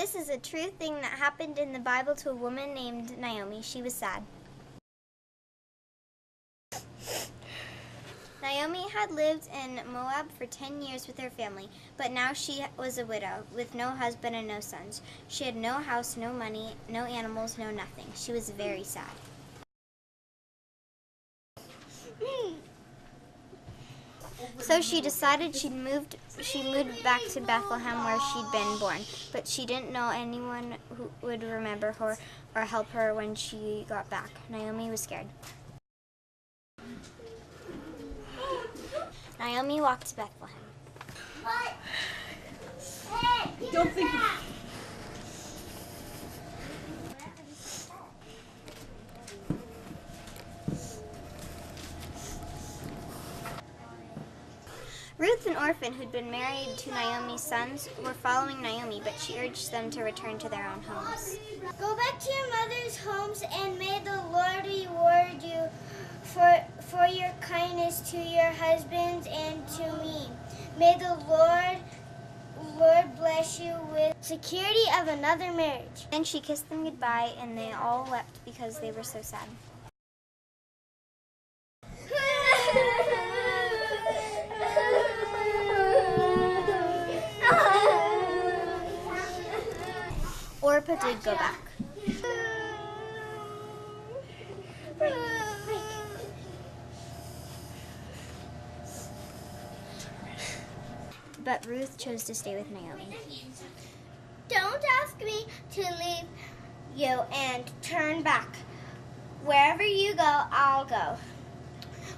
This is a true thing that happened in the Bible to a woman named Naomi. She was sad. Naomi had lived in Moab for 10 years with her family, but now she was a widow with no husband and no sons. She had no house, no money, no animals, no nothing. She was very sad. So she decided she moved back to Bethlehem where she'd been born, but she didn't know anyone who would remember her or help her when she got back. Naomi was scared. Naomi walked to Bethlehem. What? Don't think. Ruth, an orphan who'd been married to Naomi's sons, were following Naomi, but she urged them to return to their own homes. Go back to your mother's homes, and may the Lord reward you for your kindness to your husbands and to me. May the Lord bless you with security of another marriage. Then she kissed them goodbye, and they all wept because they were so sad. Orpah did go back. But Ruth chose to stay with Naomi. Don't ask me to leave you and turn back. Wherever you go, I'll go.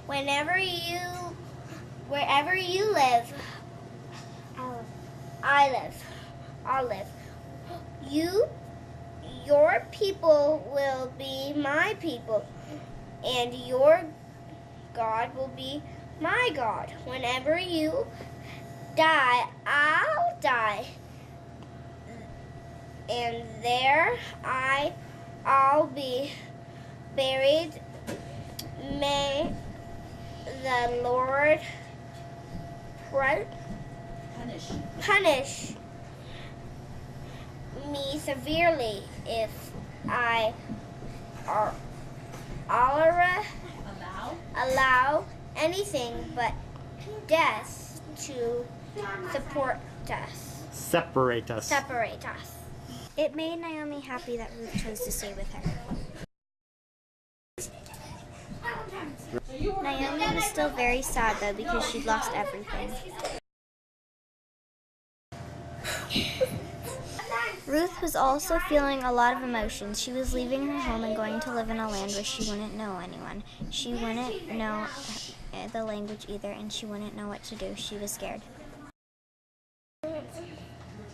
Wherever you live, I'll live. Your people will be my people, and your God will be my God. Whenever you die, I'll die, and there I'll be buried. May the Lord punish me severely if I allow anything but death to separate us. It made Naomi happy that Ruth chose to stay with her. Naomi was still very sad, though, because she'd lost everything. Ruth was also feeling a lot of emotions. She was leaving her home and going to live in a land where she wouldn't know anyone. She wouldn't know the language either, and she wouldn't know what to do. She was scared.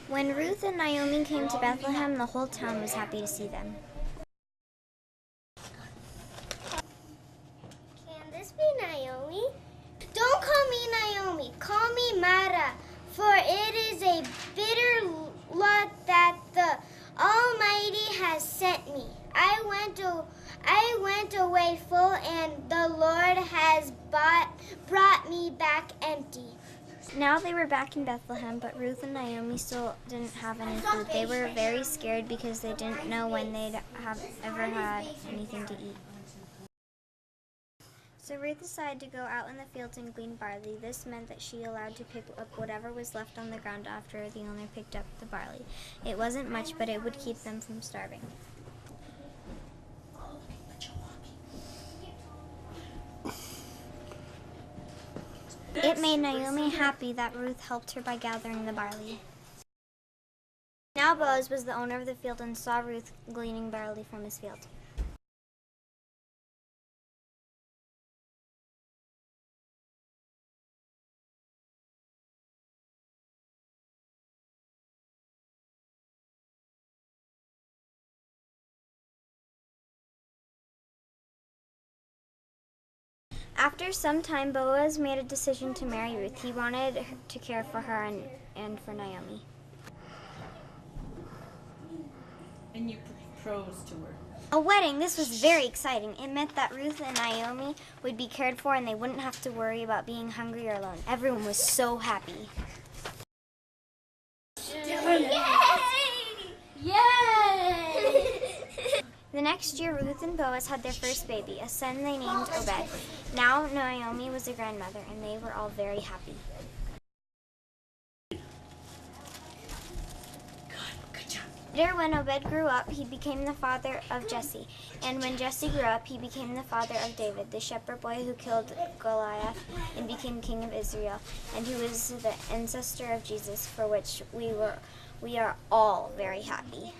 When Ruth and Naomi came to Bethlehem, the whole town was happy to see them. Can this be Naomi? Don't call me Naomi. Call me Mara, for it is a bitter lot that the Almighty has sent me. I went away full, and the Lord has brought me back empty. Now they were back in Bethlehem, but Ruth and Naomi still didn't have any food. They were very scared because they didn't know when they'd ever had anything to eat. So Ruth decided to go out in the fields and glean barley. This meant that she allowed to pick up whatever was left on the ground after the owner picked up the barley. It wasn't much, but it would keep them from starving. It made Naomi happy that Ruth helped her by gathering the barley. Now Boaz was the owner of the field and saw Ruth gleaning barley from his field. After some time, Boaz made a decision to marry Ruth. He wanted to care for her and for Naomi. And you proposed to her. A wedding. This was very exciting. It meant that Ruth and Naomi would be cared for and they wouldn't have to worry about being hungry or alone. Everyone was so happy. Yay! The next year, Ruth and Boaz had their first baby, a son they named Obed. Now Naomi was a grandmother, and they were all very happy. Good job. Later, when Obed grew up, he became the father of Jesse. And when Jesse grew up, he became the father of David, the shepherd boy who killed Goliath and became king of Israel, and who was the ancestor of Jesus, for which we are all very happy.